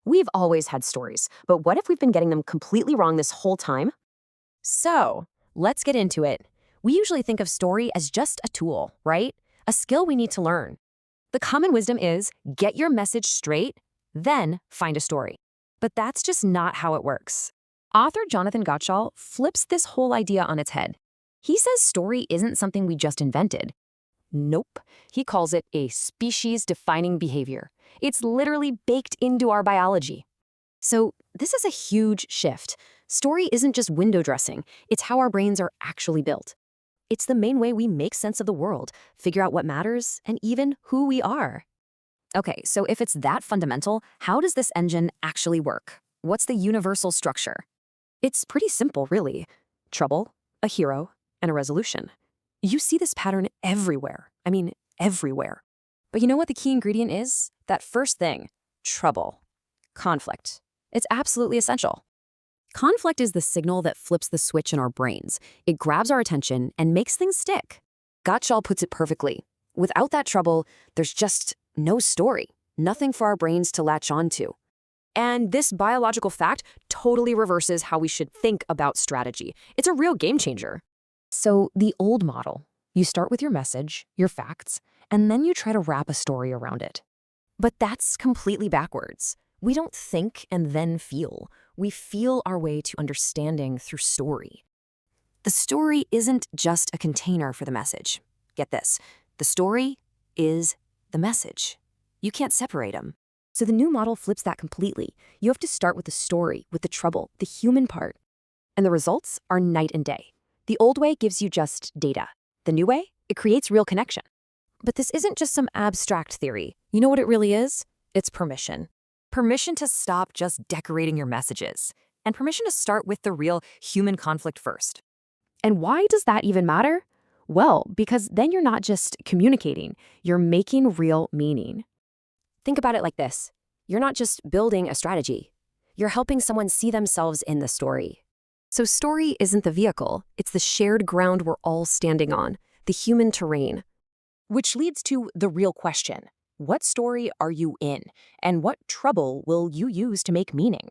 We've always had stories, but what if we've been getting them completely wrong this whole time? So, let's get into it. We usually think of story as just a tool, right? A skill we need to learn. The common wisdom is get your message straight, then find a story. But that's just not how it works. Author Jonathan Gottschall flips this whole idea on its head. He says story isn't something we just invented. Nope. He calls it a species-defining behavior. It's literally baked into our biology. So this is a huge shift. Story isn't just window dressing. It's how our brains are actually built. It's the main way we make sense of the world, figure out what matters, and even who we are. Okay, so if it's that fundamental, how does this engine actually work? What's the universal structure? It's pretty simple, really. Trouble, a hero, and a resolution. You see this pattern everywhere. I mean, everywhere. But you know what the key ingredient is? That first thing, trouble, conflict. It's absolutely essential. Conflict is the signal that flips the switch in our brains. It grabs our attention and makes things stick. Gottschall puts it perfectly. Without that trouble, there's just no story, nothing for our brains to latch onto. And this biological fact totally reverses how we should think about strategy. It's a real game changer. So the old model, you start with your message, your facts, and then you try to wrap a story around it. But that's completely backwards. We don't think and then feel. We feel our way to understanding through story. The story isn't just a container for the message. Get this, the story is the message. You can't separate them. So the new model flips that completely. You have to start with the story, with the trouble, the human part. And the results are night and day. The old way gives you just data. The new way, it creates real connection. But this isn't just some abstract theory. You know what it really is? It's permission. Permission to stop just decorating your messages. And permission to start with the real human conflict first. And why does that even matter? Well, because then you're not just communicating, you're making real meaning. Think about it like this. You're not just building a strategy. You're helping someone see themselves in the story. So story isn't the vehicle, it's the shared ground we're all standing on, the human terrain. Which leads to the real question. What story are you in? And what trouble will you use to make meaning?